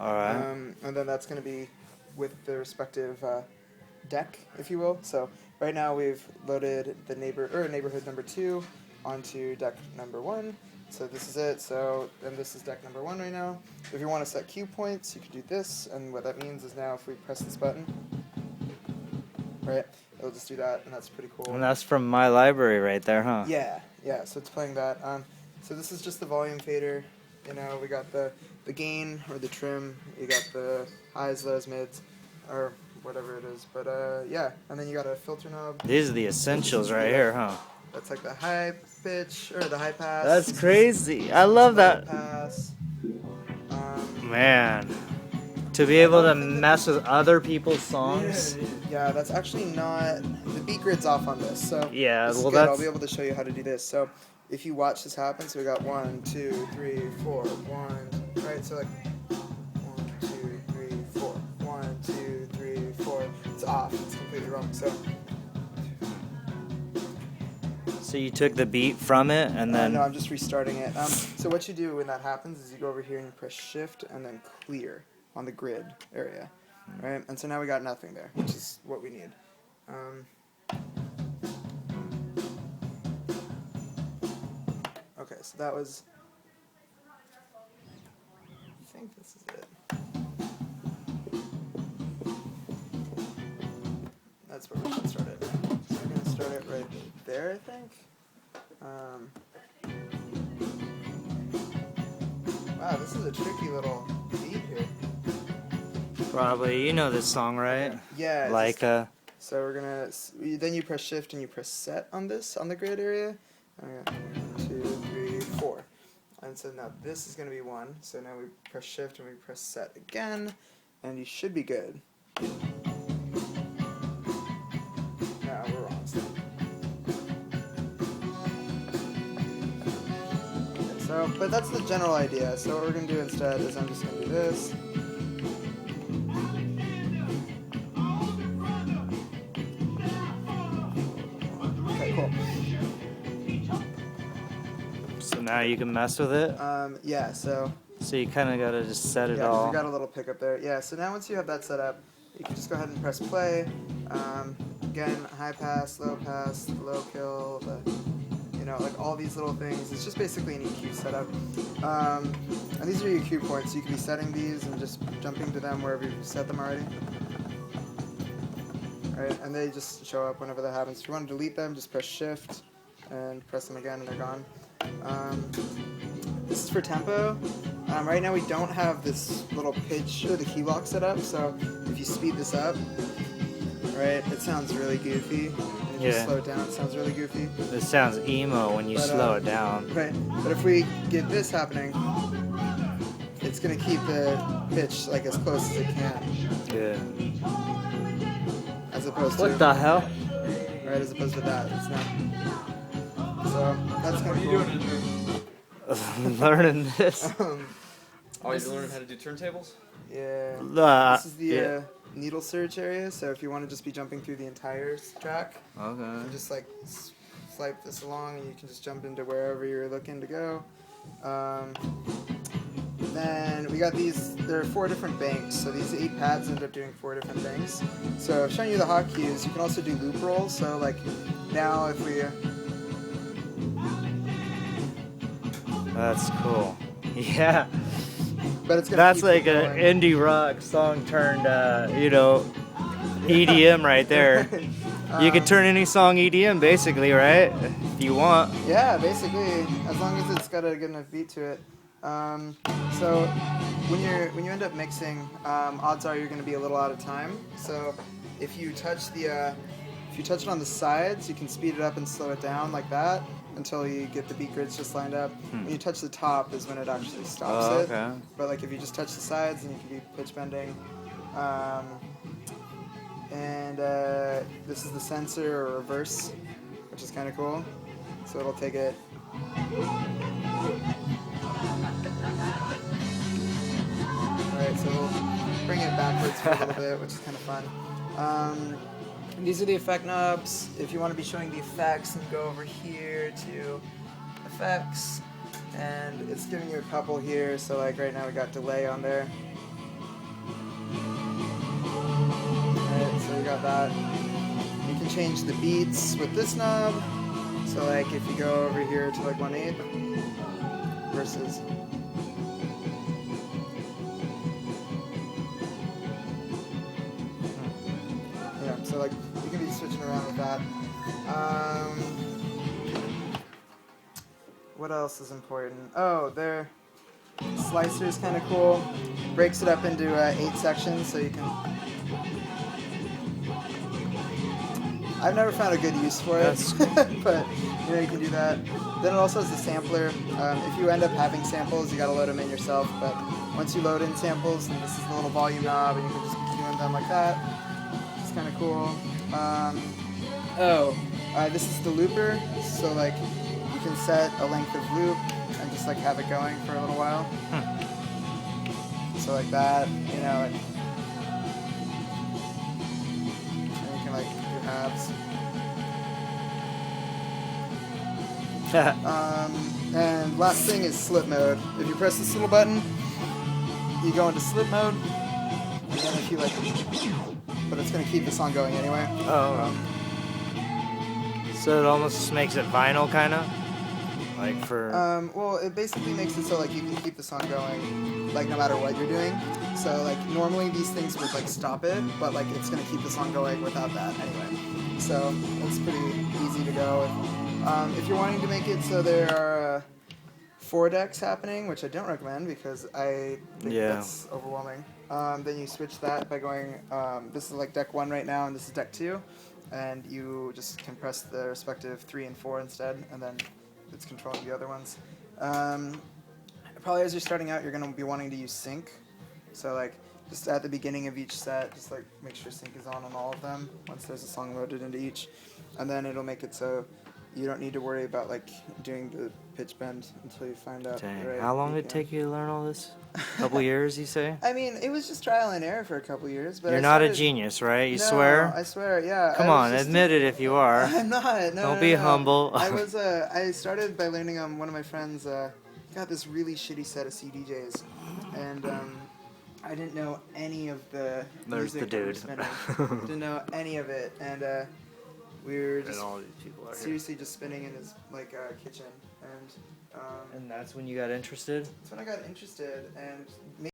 All right. And then that's going to be with the respective deck, if you will. So right now we've loaded the neighborhood number 2 onto deck number 1. So this is it. So and this is deck number 1 right now. If you want to set cue points, you can do this. And what that means is now if we press this button, right, it'll just do that, and that's pretty cool. And that's from my library right there, huh? Yeah. So it's playing that. So this is just the volume fader. You know, we got the gain or the trim. You got the highs, lows, mids, or whatever it is. But yeah, and then you got a filter knob. These are the essentials right here, huh? That's like the high pitch or the high pass. That's crazy. I love that. Pass. Man, to be able to mess with other people's songs. Yeah, that's actually not the beat grid's off on this. So Yeah, this is well good. I'll that's be able to show you how to do this. So if you watch this happen, so we got 1, 2, 3, 4, 1, right? So like 1, 2, 3, 4, 1, 2, 3, 4. It's off. It's completely wrong. So you took the beat from it and then. No, I'm just restarting it. So what you do when that happens is you go over here and you press Shift and then Clear on the grid area, right? And so now we got nothing there, which is what we need. Okay, so that was. I think this is it. That's where we're going to start it. So we're going to start it right there, I think. Wow, this is a tricky little beat here. Probably, you know this song, right? Yeah. Leica. So we're gonna. Then you press Shift and you press Set on this on the grid area. 1, 2, 3, 4. And so now this is gonna be 1. So now we press Shift and we press Set again, and you should be good. No, we're wrong. Okay, so, but that's the general idea. So what we're gonna do instead is I'm just gonna do this. So now you can mess with it? Yeah, so you kind of got to just set it yeah, all. we got a little pickup there. Yeah, so now once you have that set up, you can just go ahead and press play. Again, high pass, low kill, like all these little things. It's just basically an EQ setup. And these are your cue points. So you can be setting these and just jumping to them wherever you've set them already. Right, and they just show up whenever that happens. If you want to delete them, just press Shift and press them again and they're gone. This is for tempo. Right now we don't have this little pitch or the key lock set up, so if you speed this up, right, it sounds really goofy. And if you slow it down, it sounds really goofy. It sounds emo when you slow it down. Right, but if we get this happening, it's going to keep the pitch like as close as it can. Yeah. As opposed to... What the hell? Right, as opposed to that. It's not... So, that's kind of cool. Learning this. Oh, you're learning how to do turntables? Yeah. This is the needle surge area, so if you want to just be jumping through the entire track, you can just like swipe this along and you can just jump into wherever you're looking to go. Then we got these, there are 4 different banks, so these 8 pads end up doing 4 different things. So showing you the hotkeys, you can also do loop rolls, so like now if we... That's cool. Yeah. But it's gonna That's keep like going. an indie rock song turned, EDM right there. You could turn any song EDM basically, right? If you want. Yeah, basically, as long as it's got a good enough beat to it. So when you end up mixing, odds are you're going to be a little out of time. So if you touch it on the sides, you can speed it up and slow it down like that until you get the beat grids just lined up. When you touch the top is when it actually stops it. But like if you just touch the sides, then you can be pitch bending. And this is the sensor or reverse, which is kind of cool. So it'll take it. Alright, so we'll bring it backwards for a little bit, which is kind of fun. These are the effect knobs. If you want to be showing the effects, then go over here to effects. And it's giving you a couple here, so like right now we got delay on there. have that. You can change the beats with this knob. So like if you go over here to like 1/8 versus yeah, so like you can be switching around with that. What else is important? Oh, their slicer is kind of cool. Breaks it up into 8 sections, so you can. I've never found a good use for it, but you know you can do that. Then it also has a sampler. If you end up having samples, you gotta load them in yourself. But once you load in samples, then this is the little volume knob, and you can just keep doing them like that. It's kind of cool. This is the looper. So like you can set a length of loop and just like have it going for a little while. So like that, you know. Like, and you can like do halves. And last thing is slip mode. If you press this little button, you go into slip mode, and then if you like, but it's gonna keep the song going anyway. Oh. So it almost makes it vinyl, kind of, like for. Well, it basically makes it so like you can keep the song going, like no matter what you're doing. So like normally these things would like stop it, but like it's gonna keep the song going without that anyway. So it's pretty easy to go with. If you're wanting to make it so there are 4 decks happening, which I don't recommend because I think that's overwhelming. Then you switch that by going, this is like deck 1 right now, and this is deck 2, and you just can press the respective 3 and 4 instead, and then it's controlling the other ones. Probably as you're starting out, you're going to be wanting to use sync. So like just at the beginning of each set, just like make sure sync is on all of them once there's a song loaded into each, and then it'll make it so you don't need to worry about like doing the pitch bend until you find out. Dang. The right How long did it BPM. take you to learn all this? A couple years, you say? I mean, it was just trial and error for a couple years. But You're I not a started- genius, right? You No, swear? I swear, yeah. Come on, admit it if you are. I'm not. No, Don't no, be no. humble. I started by learning. One of my friends got this really shitty set of CDJs, and I didn't know any of the There's music the that were dude. spinning. Didn't know any of it, and we were just all these people are here. seriously just spinning in his like kitchen, and And that's when you got interested? that's when I got interested, and